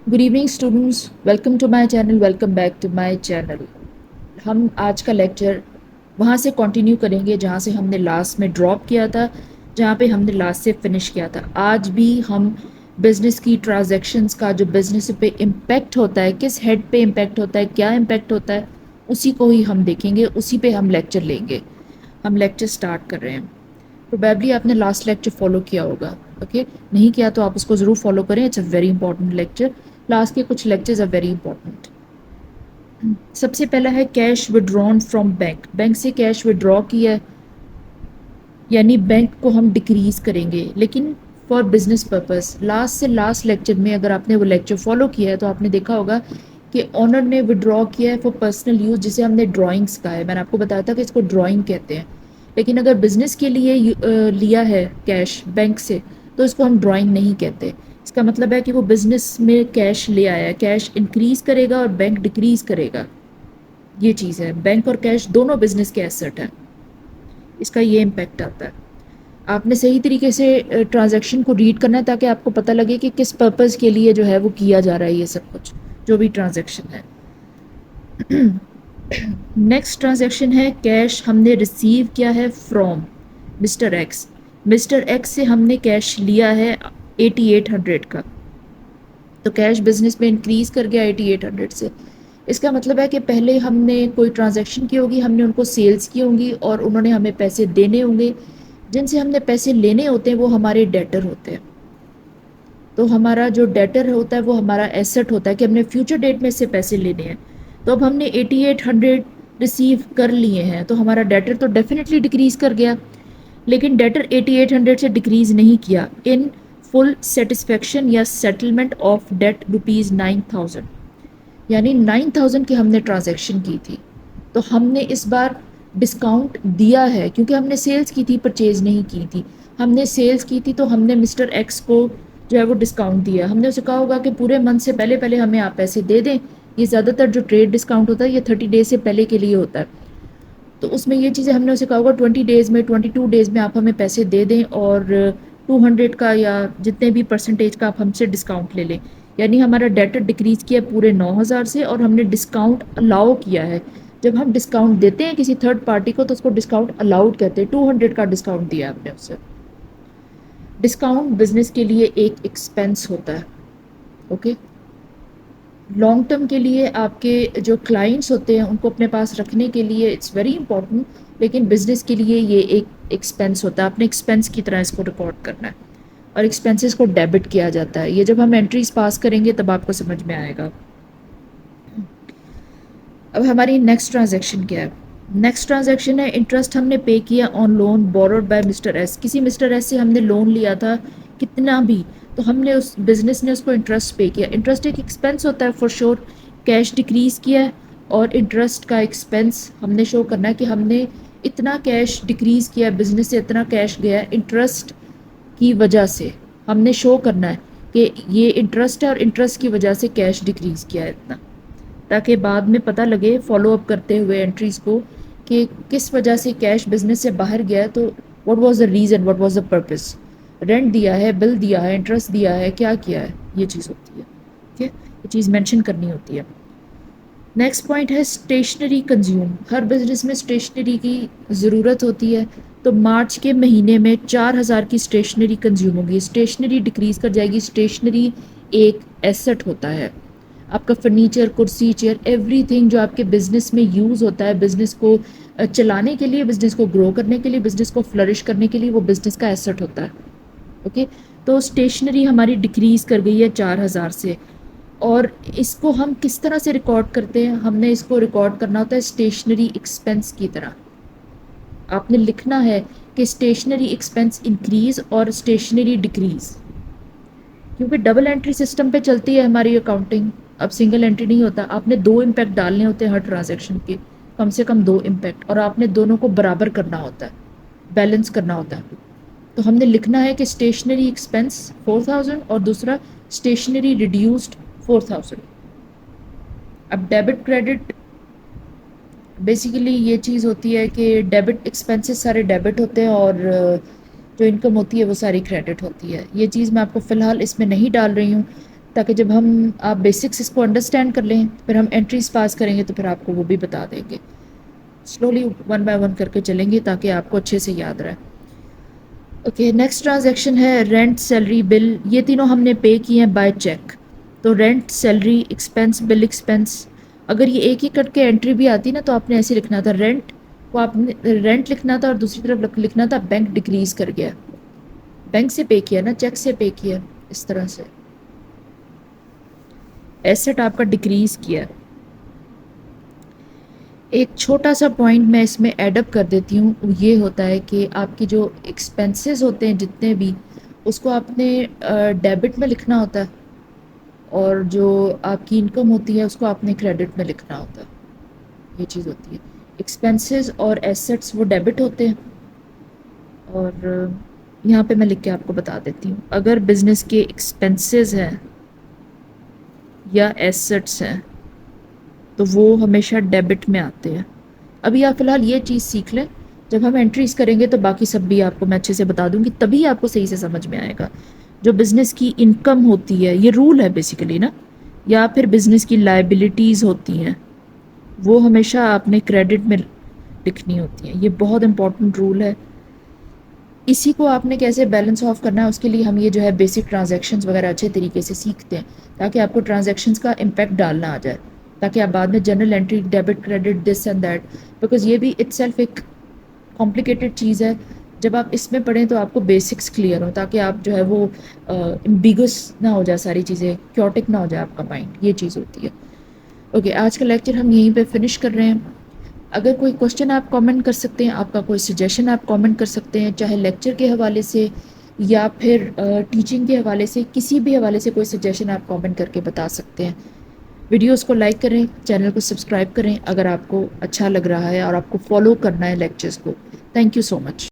Good evening students, welcome to my channel. Welcome back to my channel. हम आज का lecture वहाँ से कंटिन्यू करेंगे जहाँ से हमने लास्ट में ड्रॉप किया था, जहाँ पे हमने लास्ट से फिनिश किया था। आज भी हम बिजनेस की ट्रांजैक्शंस का जो बिजनेस पे इम्पेक्ट होता है, किस हेड पे इम्पेक्ट होता है, क्या इम्पेक्ट होता है, उसी को ही हम देखेंगे, उसी पे हम लेक्चर लेंगे। हम लेक्चर स्टार्ट कर रहे हैं। प्रोबेबली आपने लास्ट लेक्चर फॉलो किया होगा। ओके, नहीं किया तो आप उसको ज़रूर फॉलो करें। It's a very important lecture. Last के कुछ लेक्चर्स आर वेरी इंपॉर्टेंट। सबसे पहला है cash withdrawn from bank. Bank से कैश विड्रॉ किया, यानी बैंक को हम डिक्रीज करेंगे, लेकिन फॉर बिजनेस पर्पस। लास्ट से लास्ट लेक्चर में अगर आपने वो लेक्चर फॉलो किया है तो आपने देखा होगा कि ऑनर ने विड्रॉ किया है फॉर पर्सनल यूज, जिसे हमने ड्राइंग्स का है। मैंने आपको बताया था कि इसको ड्राइंग कहते हैं। लेकिन अगर बिजनेस के लिए लिया है कैश बैंक से, तो इसको हम ड्राइंग नहीं कहते। इसका मतलब है कि वो बिजनेस में कैश ले आया है। कैश इंक्रीज करेगा और बैंक डिक्रीज करेगा, ये चीज़ है। बैंक और कैश दोनों बिजनेस के एसेट हैं, इसका ये इम्पैक्ट आता है। आपने सही तरीके से ट्रांजैक्शन को रीड करना है ताकि आपको पता लगे कि किस पर्पज़ के लिए जो है वो किया जा रहा है ये सब कुछ, जो भी ट्रांजैक्शन है। नेक्स्ट ट्रांजैक्शन है कैश हमने रिसीव किया है from mister x. Mister x से हमने कैश लिया है 8800 का, तो कैश बिजनेस में इंक्रीज कर गया 8800 से। इसका मतलब है कि पहले हमने कोई ट्रांजैक्शन की होगी, हमने उनको सेल्स की होंगी और उन्होंने हमें पैसे देने होंगे। जिनसे हमने पैसे लेने होते हैं वो हमारे डेटर होते हैं। तो हमारा जो डेटर होता है वो हमारा एसेट होता है कि हमने फ्यूचर डेट में इससे पैसे लेने हैं। तो अब हमने 8800 रिसीव कर लिए हैं, तो हमारा डेटर तो डेफिनेटली डिक्रीज कर गया। लेकिन डेटर 8800 से डिक्रीज नहीं किया। इन फुल सेटिस्फेक्शन या सेटलमेंट ऑफ डेट ₹9000, यानी 9000 की हमने ट्रांजैक्शन की थी, तो हमने इस बार डिस्काउंट दिया है क्योंकि हमने सेल्स की थी, परचेज नहीं की थी। हमने सेल्स की थी तो हमने मिस्टर एक्स को जो है वो डिस्काउंट दिया। हमने उसे कहा होगा कि पूरे मंथ से पहले पहले हमें आप पैसे दे दें। ये ज़्यादातर जो ट्रेड डिस्काउंट होता है ये 30 डेज से पहले के लिए होता है। तो उसमें ये चीज़ें हमने उसे कहा होगा 20 डेज़ में, 22 डेज़ में आप हमें पैसे दे दें और 200 का या जितने भी परसेंटेज का आप हमसे डिस्काउंट ले लें। यानी हमारा डेटर डिक्रीज़ किया पूरे 9000 से और हमने डिस्काउंट अलाउ किया है। जब हम डिस्काउंट देते हैं किसी थर्ड पार्टी को तो उसको डिस्काउंट अलाउड कहते हैं। 200 का डिस्काउंट दिया आपने उससे। डिस्काउंट बिजनेस के लिए एक एक्सपेंस होता है। ओके, लॉन्ग टर्म के लिए आपके जो क्लाइंट्स होते हैं उनको अपने पास रखने के लिए इट्स वेरी इंपॉर्टेंट, लेकिन बिजनेस के लिए ये एक एक्सपेंस होता है। आपने एक्सपेंस की तरह इसको रिकॉर्ड करना है और एक्सपेंसेस को डेबिट किया जाता है। ये जब हम एंट्रीज पास करेंगे तब आपको समझ में आएगा। अब हमारी नेक्स्ट ट्रांजैक्शन क्या है? नेक्स्ट ट्रांजैक्शन है इंटरेस्ट हमने पे किया on loan borrowed by mister S. किसी मिस्टर एस से हमने लोन लिया था कितना भी, तो हमने उस बिजनेस ने उसको इंटरेस्ट पे किया। इंटरेस्ट एक एक्सपेंस होता है फॉर श्योर। कैश डिक्रीज किया है और इंटरेस्ट का एक्सपेंस हमने शो करना है कि हमने इतना कैश डिक्रीज किया, बिजनेस से इतना कैश गया इंटरेस्ट की वजह से। हमने शो करना है कि ये इंटरेस्ट है और इंटरेस्ट की वजह से कैश डिक्रीज किया है इतना, ताकि बाद में पता लगे फॉलो अप करते हुए एंट्रीज को कि किस वजह से कैश बिजनेस से बाहर गया है। तो what was the reason, what was the purpose. Rent दिया है, बिल दिया है, इंटरेस्ट दिया है, क्या किया है, ये चीज़ होती है। ठीक है, ये चीज़ मेंशन करनी होती है। नेक्स्ट पॉइंट है स्टेशनरी कंज्यूम। हर बिजनेस में स्टेशनरी की ज़रूरत होती है। तो मार्च के महीने में 4000 की स्टेशनरी कंज्यूम होगी। स्टेशनरी डिक्रीज कर जाएगी। स्टेशनरी एक एसेट होता है। आपका फर्नीचर, कुर्सी, चेयर, एवरीथिंग जो आपके बिजनेस में यूज़ होता है, बिजनेस को चलाने के लिए, बिजनेस को ग्रो करने के लिए, बिजनेस को फ्लरिश करने के लिए, वो बिजनेस का एसेट होता है। ओके, तो स्टेशनरी हमारी डिक्रीज कर गई है 4000 से। और इसको हम किस तरह से रिकॉर्ड करते हैं? हमने इसको रिकॉर्ड करना होता है स्टेशनरी एक्सपेंस की तरह। आपने लिखना है कि स्टेशनरी एक्सपेंस इंक्रीज और स्टेशनरी डिक्रीज, क्योंकि डबल एंट्री सिस्टम पे चलती है हमारी अकाउंटिंग। अब सिंगल एंट्री नहीं होता। आपने दो इम्पैक्ट डालने होते हैं हर ट्रांजैक्शन के, कम से कम दो इम्पैक्ट, और आपने दोनों को बराबर करना होता है, बैलेंस करना होता है। तो हमने लिखना है कि स्टेशनरी एक्सपेंस 4000 और दूसरा स्टेशनरी रिड्यूस्ड 4000। अब डेबिट क्रेडिट, बेसिकली ये चीज़ होती है कि डेबिट एक्सपेंसेस सारे डेबिट होते हैं और जो इनकम होती है वो सारी क्रेडिट होती है। ये चीज़ मैं आपको फ़िलहाल इसमें नहीं डाल रही हूँ تاکہ جب ہم آپ بیسکس اس کو انڈرسٹینڈ کر لیں، پھر ہم انٹریز پاس کریں گے تو پھر آپ کو وہ بھی بتا دیں گے. سلولی 1 بائی 1 کر کے چلیں گے تاکہ آپ کو اچھے سے یاد رہے. اوکے، نیکسٹ ٹرانزیکشن ہے رینٹ، سیلری، بل. یہ تینوں ہم نے پے کیے ہیں بائی چیک. تو رینٹ، سیلری، ایکسپینس، بل ایکسپینس. اگر یہ ایک ہی کٹ کے انٹری بھی آتی نا تو آپ نے ایسے لکھنا تھا رینٹ کو، آپ نے رینٹ لکھنا تھا اور دوسری طرف لکھنا تھا بینک ڈکریز کر گیا. بینک سے پے کیا نا، چیک سے پے کیا، اس طرح سے ایسٹ آپ کا ڈکریز کیا. ایک چھوٹا سا پوائنٹ میں اس میں ایڈ اپ کر دیتی ہوں، یہ ہوتا ہے کہ آپ کی جو ایکسپینسز ہوتے ہیں جتنے بھی، اس کو آپ نے ڈیبٹ میں لکھنا ہوتا ہے، اور جو آپ کی انکم ہوتی ہے اس کو آپ نے کریڈٹ میں لکھنا ہوتا ہے. یہ چیز ہوتی ہے. ایکسپینسز اور ایسٹس وہ ڈیبٹ ہوتے ہیں، اور یہاں پہ میں لکھ کے آپ کو بتا دیتی ہوں. اگر بزنس کے ایکسپینسز ہیں یا ایسٹس ہیں تو وہ ہمیشہ ڈیبٹ میں آتے ہیں. ابھی آپ فی الحال یہ چیز سیکھ لیں، جب ہم انٹریز کریں گے تو باقی سب بھی آپ کو میں اچھے سے بتا دوں گی، تبھی آپ کو صحیح سے سمجھ میں آئے گا. جو بزنس کی انکم ہوتی ہے، یہ رول ہے بیسیکلی نا، یا پھر بزنس کی لائبلٹیز ہوتی ہیں، وہ ہمیشہ آپ نے کریڈٹ میں لکھنی ہوتی ہیں. یہ بہت امپورٹنٹ رول ہے. اسی کو آپ نے کیسے بیلنس آف کرنا ہے، اس کے لیے ہم یہ جو ہے بیسک ٹرانزیکشنز وغیرہ اچھے طریقے سے سیکھتے ہیں، تاکہ آپ کو ٹرانزیکشنز کا امپیکٹ ڈالنا آ جائے، تاکہ آپ بعد میں general entry, debit, credit, this and that, because یہ بھی اٹ سیلف ایک کمپلیکیٹڈ چیز ہے. جب آپ اس میں پڑھیں تو آپ کو بیسکس کلیئر ہوں، تاکہ آپ جو ہے وہ امبیگس نہ ہو جائے، ساری چیزیں کیوٹک نہ ہو جائے آپ کا مائنڈ. یہ چیز ہوتی ہے. اوکے، آج کا لیکچر ہم یہیں پہ فنش کر رہے ہیں. اگر کوئی کوشچن آپ کامنٹ کر سکتے ہیں، آپ کا کوئی سجیشن آپ کامنٹ کر سکتے ہیں، چاہے لیکچر کے حوالے سے یا پھر ٹیچنگ کے حوالے سے، کسی بھی حوالے سے کوئی سجیشن آپ کامنٹ کر کے بتا سکتے ہیں. ویڈیوز کو لائک کریں، چینل کو سبسکرائب کریں اگر آپ کو اچھا لگ رہا ہے اور آپ کو فالو کرنا ہے لیکچرز کو. Thank you so much.